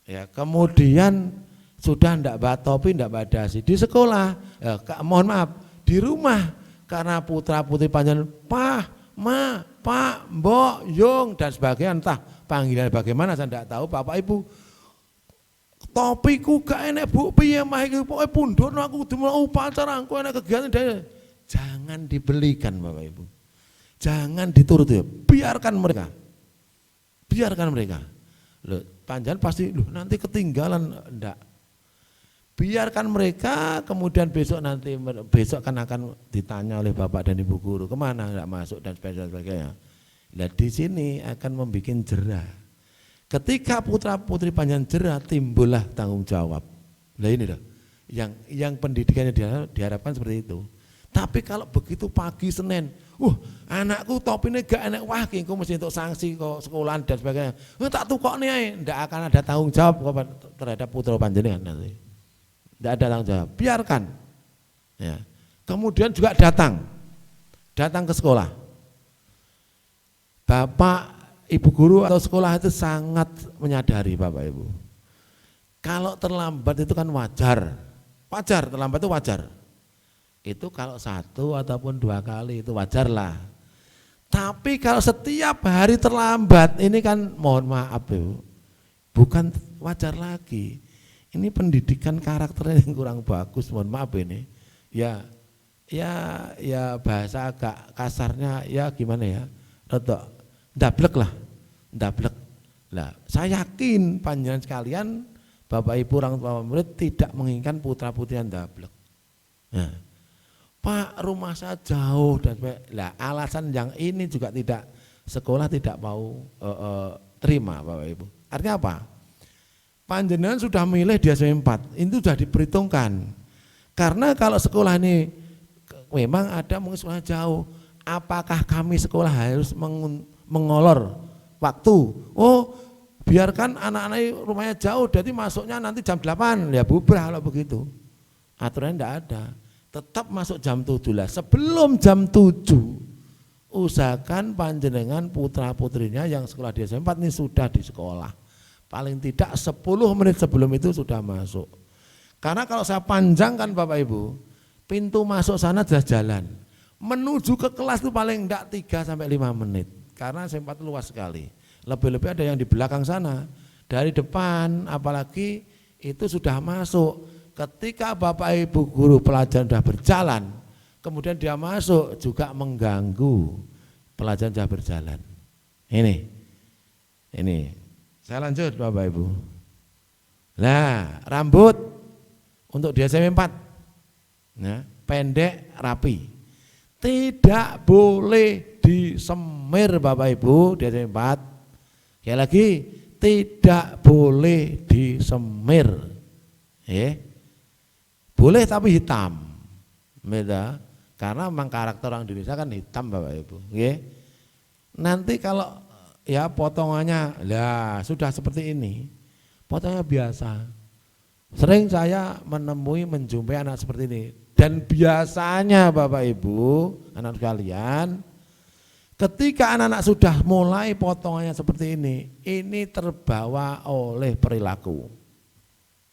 ya, kemudian sudah tidak bawa topi, tidak bawa dasi di sekolah, ya, mohon maaf di rumah karena putra putri panjenengan Pak, Ma, Pak, Mbok, Yung dan sebagainya, entah panggilan bagaimana saya tidak tahu. Bapak Ibu, topiku gak enak Bu, piye mah iki pokoke pundhono aku kudu melu upacara, aku enak kegiatan dhewe. Jangan dibelikan Bapak Ibu. Jangan dituruti, biarkan mereka. Biarkan mereka. Loh, panjenengan pasti nanti ketinggalan, enggak. Biarkan mereka, kemudian besok kan akan ditanya oleh Bapak dan Ibu guru, kemana enggak masuk dan sebagainya. Nah di sini akan membuat jerah. Ketika putra putri panjenengan jerah, timbullah tanggung jawab. Nah ini dah, yang pendidikannya diharapkan seperti itu. Tapi kalau begitu pagi Senin, anakku topinya gak enak, wah kengko mesti untuk sanksi kok sekolahan dan sebagainya. Tak tukok nih, enggak akan ada tanggung jawab terhadap putra panjenengan nanti. Tidak ada tanggung jawab, biarkan. Ya. Kemudian juga datang ke sekolah. Bapak, Ibu guru atau sekolah itu sangat menyadari Bapak Ibu. Kalau terlambat itu kan wajar, terlambat itu wajar. Itu kalau 1 ataupun 2 kali itu wajar lah. Tapi kalau setiap hari terlambat, ini kan mohon maaf Ibu, bukan wajar lagi. Ini pendidikan karakternya yang kurang bagus, mohon maaf ini. Ya bahasa agak kasarnya ya gimana ya, rotok ndablek lah. Lah, saya yakin panjenengan sekalian, Bapak Ibu orang tua murid tidak menginginkan putra putri yang ndablek. Nah, Pak, rumah saya jauh dan lah alasan yang ini juga tidak sekolah tidak mau terima Bapak Ibu. Artinya apa? Panjenengan sudah milih di SMP 4, itu sudah diperhitungkan. Karena kalau sekolah ini memang ada mungkin sekolah jauh, apakah kami sekolah harus mengolor waktu? Oh, biarkan anak-anak rumahnya jauh, jadi masuknya nanti jam 8, ya bubrah kalau begitu. Aturannya tidak ada, tetap masuk jam 7 lah. Sebelum jam 7, usahakan panjenengan putra putrinya yang sekolah di SMP 4 ini sudah di sekolah. Paling tidak 10 menit sebelum itu sudah masuk. Karena kalau saya panjangkan Bapak Ibu, pintu masuk sana jelas jalan. Menuju ke kelas itu paling enggak 3 sampai 5 menit. Karena sempat luas sekali. Lebih-lebih ada yang di belakang sana. Dari depan apalagi itu sudah masuk. Ketika Bapak Ibu guru pelajaran sudah berjalan, kemudian dia masuk juga mengganggu pelajaran sudah berjalan. Ini. Saya lanjut Bapak Ibu. Nah, rambut untuk di SMP 4. Nah, pendek rapi. Tidak boleh disemir Bapak Ibu di SMP 4. Sekali lagi, tidak boleh disemir. Boleh tapi hitam. Beda. Karena memang karakter orang Indonesia kan hitam Bapak Ibu. Nanti kalau ya potongannya sudah seperti ini. Potongannya biasa. Sering saya menjumpai anak seperti ini. Dan biasanya Bapak Ibu, anak sekalian, ketika anak-anak sudah mulai potongannya seperti ini terbawa oleh perilaku.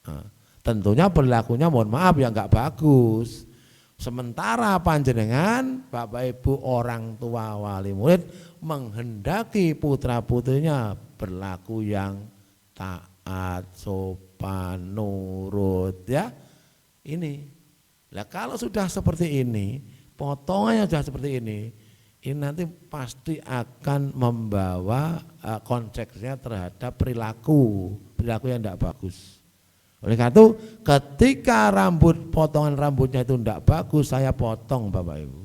Nah, tentunya perilakunya mohon maaf ya enggak bagus. Sementara panjenengan Bapak Ibu orang tua wali murid menghendaki putra putrinya berlaku yang taat, sopan, nurut ya. Nah kalau sudah seperti ini, potongannya sudah seperti ini nanti pasti akan membawa konsekuensinya terhadap perilaku yang tidak bagus. Oleh karena itu ketika potongan rambutnya itu tidak bagus, saya potong Bapak Ibu.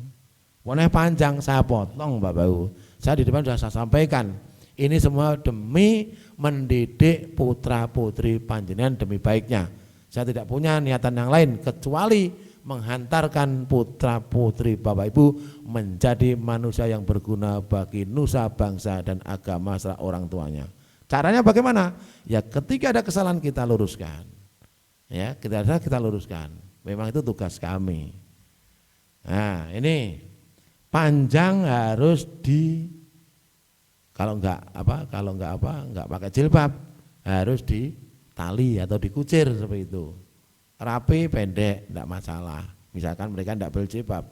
Warnanya panjang, saya potong Bapak Ibu. Saya di depan sudah saya sampaikan, ini semua demi mendidik putra putri panjenengan demi baiknya. Saya tidak punya niatan yang lain kecuali menghantarkan putra putri Bapak Ibu menjadi manusia yang berguna bagi nusa bangsa dan agama serta orang tuanya. Caranya bagaimana? Ya ketika ada kesalahan kita luruskan. Ya, kita luruskan. Memang itu tugas kami. Nah, ini panjang harus kalau enggak pakai jilbab harus ditali atau dikucir seperti itu. Rapi pendek enggak masalah. Misalkan mereka enggak berjilbab.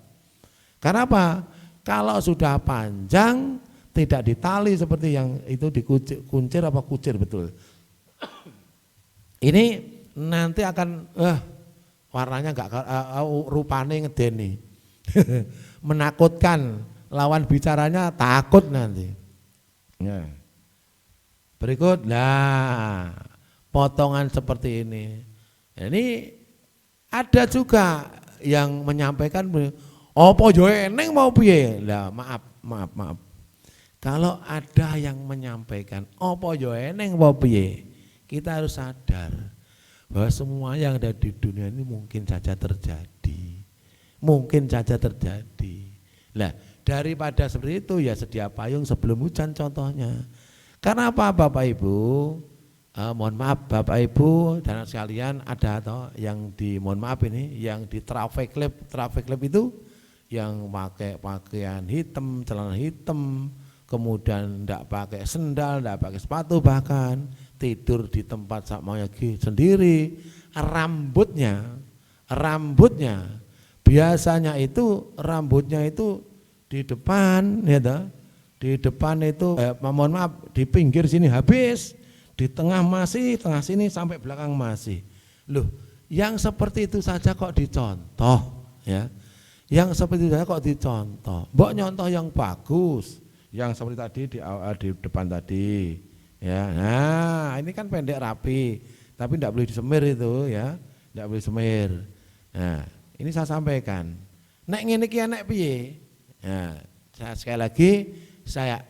Karena apa? Kalau sudah panjang tidak ditali seperti yang itu dikuncir apa kucir betul. Ini nanti akan warnanya enggak rupane ngedeni. Menakutkan, lawan bicaranya takut nanti. Ya. Berikut potongan seperti ini. Ini ada juga yang menyampaikan apa yo eneng mau piye? Lah maaf. Kalau ada yang menyampaikan apa yo eneng mau piye? Kita harus sadar bahwa semua yang ada di dunia ini mungkin saja terjadi. Nah, daripada seperti itu ya sedia payung sebelum hujan contohnya. Karena apa Bapak Ibu? Mohon maaf Bapak Ibu dan sekalian ada yang mohon maaf ini yang di traffic lab itu yang pakai pakaian hitam, celana hitam, kemudian enggak pakai sendal, enggak pakai sepatu, bahkan tidur di tempat sakmaunya sendiri. Rambutnya biasanya itu rambutnya itu di depan ya di depan itu mohon maaf di pinggir sini habis, di tengah masih, tengah sini sampai belakang masih. Loh, yang seperti itu saja kok dicontoh ya. Yang seperti itu saja kok dicontoh. Mbok nyontoh yang bagus, yang seperti tadi di depan tadi. Ya, nah ini kan pendek rapi, tapi tidak boleh disemir itu ya, tidak boleh semir. Nah, ini saya sampaikan. Nek ngene iki nek piye? Nah, sekali lagi saya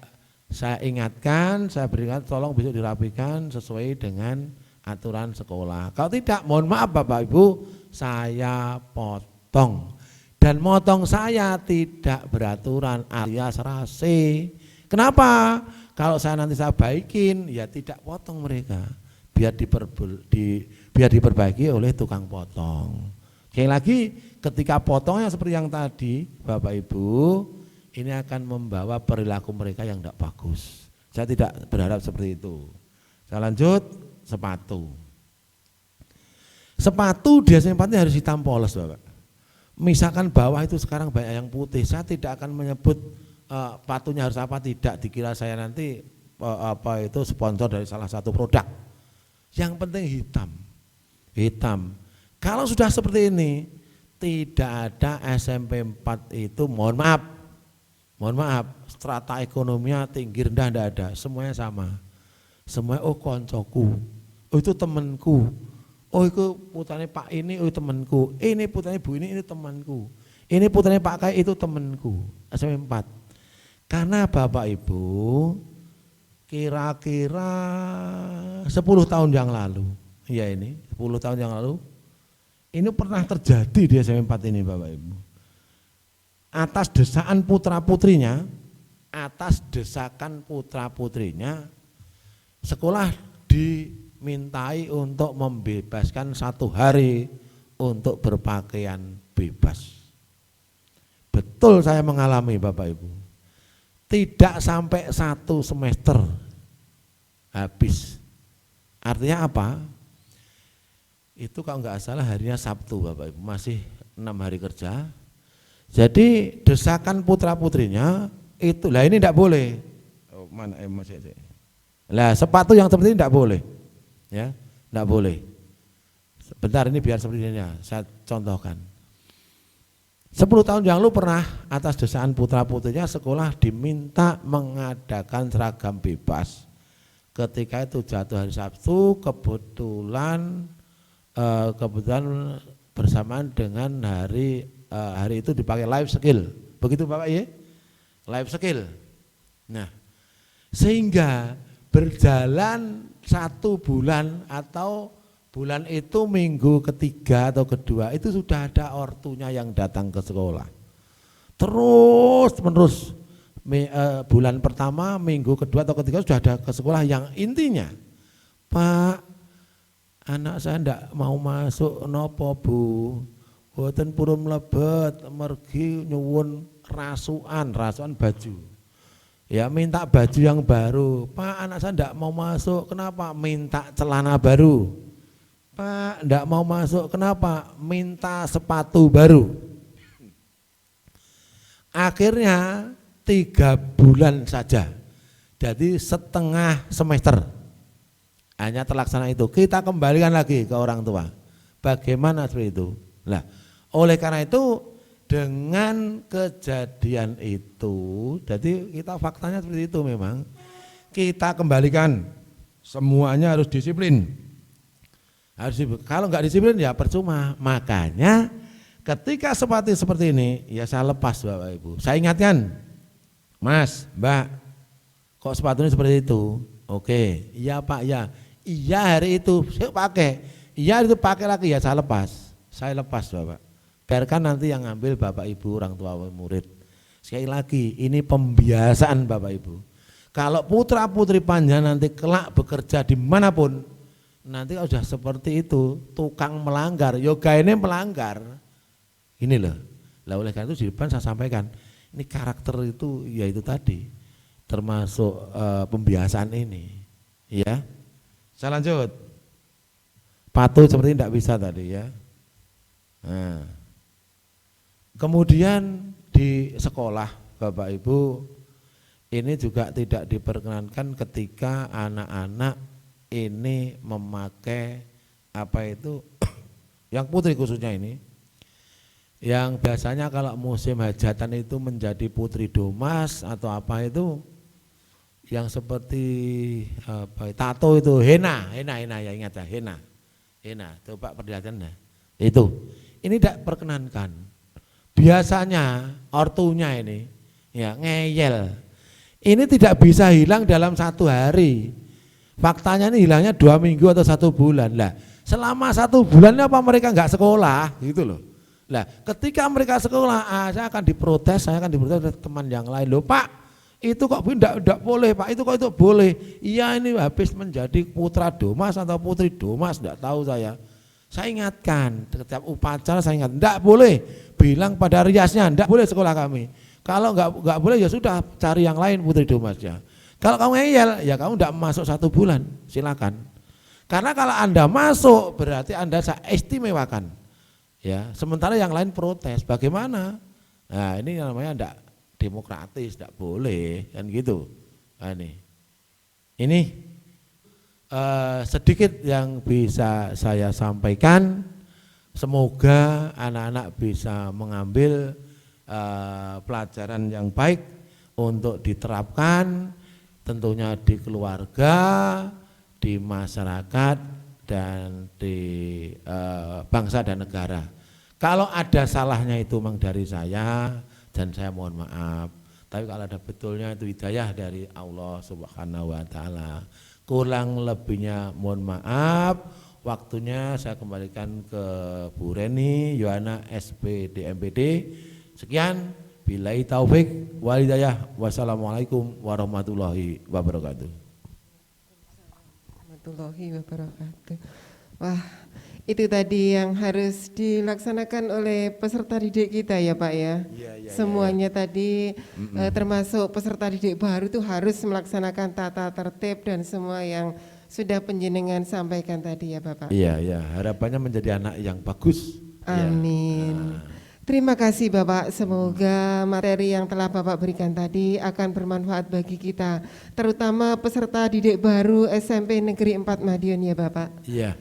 ingatkan, saya berikan tolong besok dirapikan sesuai dengan aturan sekolah. Kalau tidak, mohon maaf Bapak Ibu, saya potong. Dan motong saya tidak beraturan alias rase. Kenapa? Kalau saya nanti saya baikin, ya tidak potong mereka. Biar diperbaiki oleh tukang potong. Sekali lagi, ketika potongnya seperti yang tadi, Bapak Ibu, ini akan membawa perilaku mereka yang tidak bagus. Saya tidak berharap seperti itu. Saya lanjut, sepatu. Sepatu biasanya harus hitam polos Bapak. Misalkan bawah itu sekarang banyak yang putih, saya tidak akan menyebut patunya harus apa, tidak dikira saya nanti apa itu sponsor dari salah satu produk. Yang penting hitam. Kalau sudah seperti ini, tidak ada SMP 4 itu, mohon maaf, strata ekonominya tinggi rendah tidak ada, semuanya sama. Semuanya koncoku, itu temanku, itu putranya Pak ini, itu temanku, ini putranya Bu ini temanku, ini putranya Pak Kai itu temanku. SMP 4. Karena Bapak Ibu kira-kira 10 tahun yang lalu, ya ini 10 tahun yang lalu, ini pernah terjadi di SMP 4 ini Bapak Ibu. Atas desakan putra-putrinya, sekolah dimintai untuk membebaskan 1 hari untuk berpakaian bebas. Betul saya mengalami Bapak Ibu. Tidak sampai 1 semester habis. Artinya apa? Itu kalau enggak salah harinya Sabtu Bapak Ibu, masih 6 hari kerja. Jadi desakan putra-putrinya itu, lah ini tidak boleh. Oh, mana masih. Lah sepatu yang seperti ini tidak boleh. Ya, tidak boleh. Sebentar ini biar seperti ini ya, saya contohkan. 10 tahun yang lalu pernah atas desakan putra-putrinya sekolah diminta mengadakan seragam bebas. Ketika itu jatuh hari Sabtu, kebetulan bersamaan dengan hari itu dipakai life skill. Begitu Bapak ya? Life skill. Nah, sehingga berjalan 1 bulan atau bulan itu minggu ketiga atau kedua itu sudah ada ortunya yang datang ke sekolah. Terus menerus bulan pertama, minggu kedua atau ketiga sudah ada ke sekolah yang intinya, Pak, anak saya ndak mau masuk nopo Bu, boten purun mlebet, mergi nyuwun rasukan baju. Ya minta baju yang baru. Pak, anak saya ndak mau masuk, kenapa? Minta celana baru. Pak, ndak mau masuk, kenapa? Minta sepatu baru. Akhirnya 3 bulan saja, jadi setengah semester hanya terlaksana itu. Kita kembalikan lagi ke orang tua. Bagaimana seperti itu? Nah, oleh karena itu dengan kejadian itu, jadi kita faktanya seperti itu memang. Kita kembalikan, semuanya harus disiplin. Kalau nggak disiplin ya percuma. Makanya ketika seperti ini, ya saya lepas Bapak Ibu. Saya ingatkan, Mas, Mbak, kok sepatunya seperti itu? Oke, iya Pak, ya. Iya hari itu saya pakai. Iya itu pakai lagi ya saya lepas. Saya lepas Bapak. Biarkan nanti yang ngambil Bapak Ibu orang tua murid. Sekali lagi ini pembiasaan Bapak Ibu. Kalau putra putri panjenengan nanti kelak bekerja dimanapun, nanti kalau sudah seperti itu tukang melanggar, yoga ini melanggar. Ini loh. Lah oleh karena itu di depan saya sampaikan, ini karakter itu ya itu tadi termasuk pembiasaan ini. Ya. Saya lanjut. Patuh seperti tidak bisa tadi ya. Nah. Kemudian di sekolah Bapak Ibu ini juga tidak diperkenankan ketika anak-anak ini memakai apa itu yang putri khususnya ini, yang biasanya kalau musim hajatan itu menjadi putri domas atau apa itu yang seperti apa, tato itu henna ya, ingat ya, henna coba perlihatkan ya. Itu ini tidak perkenankan. Biasanya ortunya ini ya ngeyel. Ini tidak bisa hilang dalam 1 hari. Faktanya ini hilangnya 2 minggu atau 1 bulan. Lah, selama 1 bulan apa mereka enggak sekolah gitu loh. Lah, ketika mereka sekolah, saya akan diprotes oleh teman yang lain. Loh, Pak, itu kok enggak boleh, Pak. Itu kok itu boleh. Iya, ini habis menjadi putra domas atau putri domas, enggak tahu saya. Saya ingatkan, setiap upacara saya ingat, enggak boleh bilang pada riasnya, enggak boleh sekolah kami. Kalau enggak boleh ya sudah cari yang lain putri domasnya. Kalau kamu ngeyel, ya kamu enggak masuk 1 bulan, silakan. Karena kalau Anda masuk berarti Anda saya istimewakan. Ya, sementara yang lain protes. Bagaimana? Nah, ini namanya enggak demokratis, enggak boleh kan gitu. Nah, ini sedikit yang bisa saya sampaikan. Semoga anak-anak bisa mengambil pelajaran yang baik untuk diterapkan tentunya di keluarga, di masyarakat, dan di bangsa dan negara. Kalau ada salahnya itu memang dari saya dan saya mohon maaf. Tapi kalau ada betulnya itu hidayah dari Allah Subhanahu wa taala. Kurang lebihnya mohon maaf. Waktunya saya kembalikan ke Bu Reni Yohana SPDMPD. Sekian, billahi taufik wal hidayah. Wassalamualaikum warahmatullahi wabarakatuh. Warahmatullahi wabarakatuh. Wah, itu tadi yang harus dilaksanakan oleh peserta didik kita ya Pak ya. Semuanya tadi termasuk peserta didik baru itu harus melaksanakan tata tertib dan semua yang sudah penjenengan sampaikan tadi ya Bapak. Iya, harapannya menjadi anak yang bagus. Amin. Terima kasih Bapak, semoga materi yang telah Bapak berikan tadi akan bermanfaat bagi kita, terutama peserta didik baru SMP Negeri 4 Madiun ya Bapak. Iya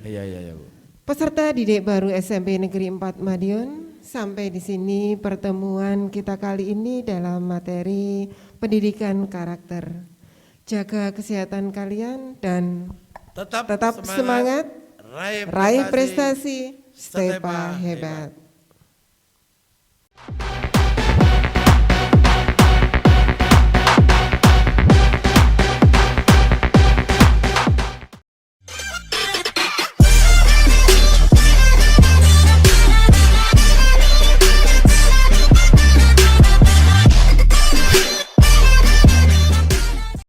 Bu. Peserta didik baru SMP Negeri 4 Madiun, sampai di sini pertemuan kita kali ini dalam materi pendidikan karakter. Jaga kesehatan kalian dan tetap semangat, raih prestasi, Stepa hebat.